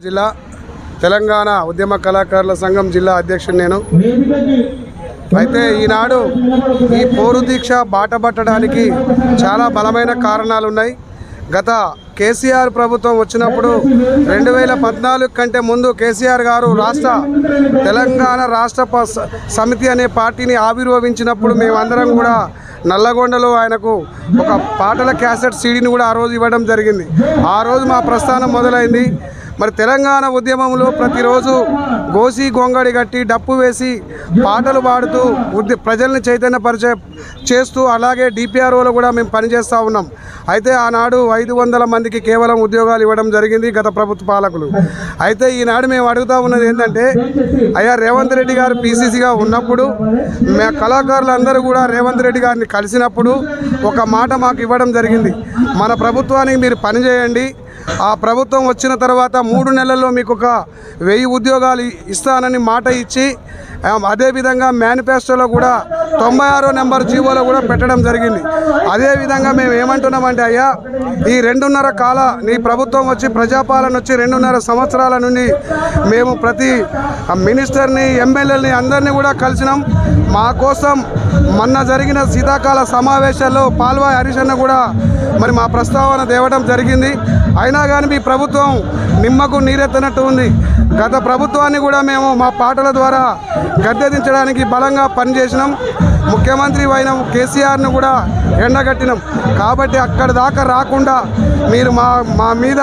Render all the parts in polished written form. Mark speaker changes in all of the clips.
Speaker 1: జిల్లా తెలంగాణ ఉద్యమ కళాకారుల సంఘం జిల్లా అధ్యక్షుడు నేను. అయితే ఈనాడు ఈ పోరు దీక్ష బాటపట్టడానికి చాలా బలమైన కారణాలు ఉన్నాయి. గత కేసీఆర్ ప్రభుత్వం వచ్చినప్పుడు 2014 కంటే ముందు కేసీఆర్ గారు తెలంగాణ రాష్ట్ర సమితి అనే పార్టీని ఆవిర్భవించినప్పుడు మేమందరం కూడా నల్లగొండలో ఆయనకు ఒక పాటల క్యాసెట్ సీడీని కూడా ఆ రోజు ఇవ్వడం జరిగింది. ఆ రోజు మా ప్రస్థానం మొదలైంది. మరి తెలంగాణ ఉద్యమంలో ప్రతిరోజు గోసి గొంగడి కట్టి డప్పు వేసి పాటలు పాడుతూ ప్రజల్ని చైతన్యపరిచే చేస్తూ అలాగే డిపిఆర్ఓలో కూడా మేము పనిచేస్తూ ఉన్నాం. అయితే ఆనాడు 500 మందికి కేవలం ఉద్యోగాలు ఇవ్వడం జరిగింది గత ప్రభుత్వ పాలకులు. అయితే ఈనాడు మేము అడుగుతూ ఉన్నది ఏంటంటే, అయ్యా రేవంత్ రెడ్డి గారు పీసీసీగా ఉన్నప్పుడు మా కళాకారులందరూ కూడా రేవంత్ రెడ్డి గారిని కలిసినప్పుడు ఒక మాట మాకు ఇవ్వడం జరిగింది. మన ప్రభుత్వానికి మీరు పనిచేయండి, ఆ ప్రభుత్వం వచ్చిన తర్వాత 3 నెలల్లో మీకు ఒక 1000 ఉద్యోగాలు ఇస్తానని మాట ఇచ్చి అదేవిధంగా మేనిఫెస్టోలో కూడా 96వ నెంబర్ జీవోలో కూడా పెట్టడం జరిగింది. అదేవిధంగా మేము ఏమంటున్నామంటే, అయ్యా ఈ 2.5 కాల నీ ప్రభుత్వం వచ్చి ప్రజాపాలన వచ్చి 2.5 సంవత్సరాల నుండి మేము ప్రతి మినిస్టర్ని ఎమ్మెల్యేలని అందరినీ కూడా కలిసినాం. మా కోసం మొన్న జరిగిన శీతాకాల సమావేశాల్లో పాల్వాయి హరీష్ అన్న కూడా మరి మా ప్రస్తావన తేవడం జరిగింది. అయినా కానీ మీ ప్రభుత్వం నిమ్మకు నీరెత్తనట్టు ఉంది. గత ప్రభుత్వాన్ని కూడా మేము మా పాటల ద్వారా గద్దెదించడానికి బలంగా పనిచేసినాం. ముఖ్యమంత్రి అయిన కేసీఆర్ను కూడా ఎండగట్టినాం. కాబట్టి అక్కడి దాకా రాకుండా మీరు మా మీద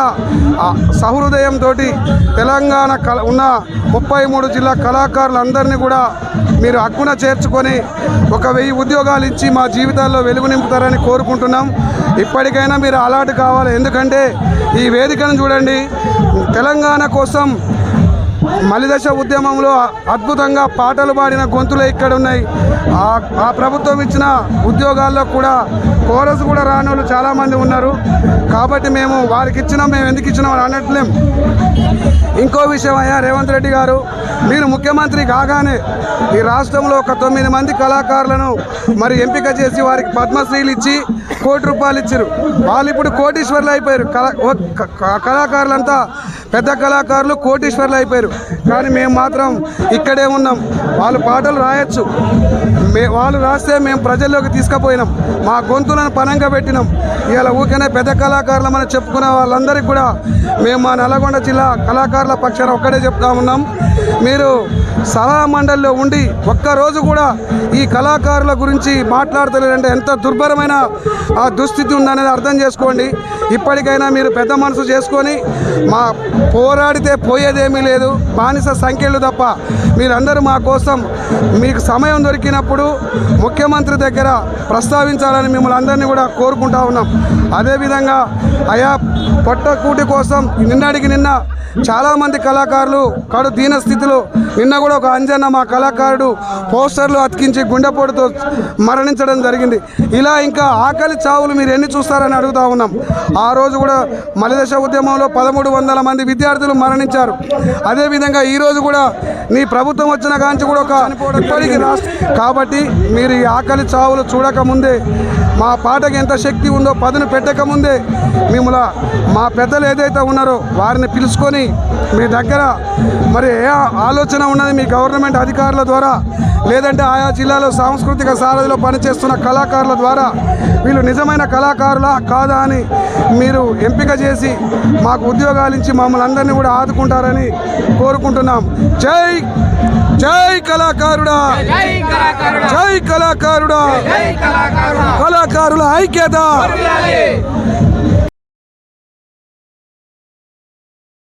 Speaker 1: సహృదయంతో తెలంగాణ ఉన్న 33 జిల్లా కళాకారులందరినీ కూడా మీరు హక్కున చేర్చుకొని ఒక 1000 ఉద్యోగాలు ఇచ్చి మా జీవితాల్లో వెలుగు నింపుతారని కోరుకుంటున్నాం. ఇప్పటికైనా మీరు అలర్ట్ కావాలి. ఎందుకంటే ఈ వేదికను చూడండి, తెలంగాణ కోసం మలిదశ ఉద్యమంలో అద్భుతంగా పాటలు పాడిన గొంతులు ఇక్కడ ఉన్నాయి. ఆ ప్రభుత్వం ఇచ్చిన ఉద్యోగాల్లో కూడా కోరస్ కూడా రాని వాళ్ళు చాలామంది ఉన్నారు. కాబట్టి మేము వారికి ఇచ్చినాం, మేము ఎందుకు ఇచ్చినాం అని అనట్లేం. ఇంకో విషయం, అయ్యా రేవంత్ రెడ్డి గారు మీరు ముఖ్యమంత్రి కాగానే ఈ రాష్ట్రంలో ఒక 9 మంది కళాకారులను మరి ఎంపిక చేసి వారికి పద్మశ్రీలు ఇచ్చి ₹1 కోటి ఇచ్చారు. వాళ్ళు ఇప్పుడు కోటీశ్వర్లు అయిపోయారు. కళాకారులంతా పెద్ద కళాకారులు కోటీశ్వర్లు అయిపోయారు. కానీ మేము మాత్రం ఇక్కడే ఉన్నాం. వాళ్ళు పాటలు రాయొచ్చు, వాళ్ళు రాస్తే మేము ప్రజల్లోకి తీసుకుపోయినాం, మా గొంతులను పనంగా పెట్టినాం. ఇలా ఊరికనే పెద్ద కళాకారులమని చెప్పుకునే వాళ్ళందరికీ కూడా మేము మా నల్గొండ జిల్లా కళాకారుల పక్షాన ఒక్కడే చెప్తా ఉన్నాం, మీరు సలహా మండలిలో ఉండి ఒక్కరోజు కూడా ఈ కళాకారుల గురించి మాట్లాడతలేదంటే ఎంత దుర్భరమైన ఆ దుస్థితి ఉందనేది అర్థం చేసుకోండి. ఇప్పటికైనా మీరు పెద్ద మనసు చేసుకొని మా పోరాడితే పోయేదేమీ లేదు, బానిస సంఖ్యలు తప్ప. మీరందరూ మా కోసం మీకు సమయం దొరికినప్పుడు ముఖ్యమంత్రి దగ్గర ప్రస్తావించాలని మిమ్మల్ని అందరినీ కూడా కోరుకుంటా ఉన్నాం. అదేవిధంగా అయా పొట్టకూటి కోసం నిన్నటికి నిన్న చాలామంది కళాకారులు కడు దీన స్థితిలో, నిన్న కూడా ఒక అంజన్న మా కళాకారుడు పోస్టర్లు అతికించి గుండెపోటుతో మరణించడం జరిగింది. ఇలా ఇంకా ఆకలి చావులు మీరు ఎన్ని చూస్తారని అడుగుతూ ఉన్నాం. ఆ రోజు కూడా మలిదశ ఉద్యమంలో 1300 మంది విద్యార్థులు మరణించారు. అదేవిధంగా ఈరోజు కూడా నీ ప్రభుత్వం వచ్చిన కాంచి కూడా ఒక ఇప్పటికీ కాబట్టి మీరు ఈ ఆకలి చావులు చూడకముందే, మా పాటకి ఎంత శక్తి ఉందో పదును పెట్టకముందే మిమ్మల్ని మా పెద్దలు ఏదైతే ఉన్నారో వారిని పిలుచుకొని మీ దగ్గర మరి ఏ ఆలోచన ఉన్నది మీ గవర్నమెంట్ అధికారుల ద్వారా, లేదంటే ఆయా జిల్లాలో సాంస్కృతిక సారథిలో పనిచేస్తున్న కళాకారుల ద్వారా వీళ్ళు నిజమైన కళాకారులా కాదా అని మీరు ఎంపిక చేసి మాకు ఉద్యోగాలు ఇచ్చి మమ్మల్ని అందరినీ కూడా ఆదుకుంటారని కోరుకుంటున్నాం. జై జై కళాకారుడా, జై కళాకారుడా, కళాకారుల ఐక్యత.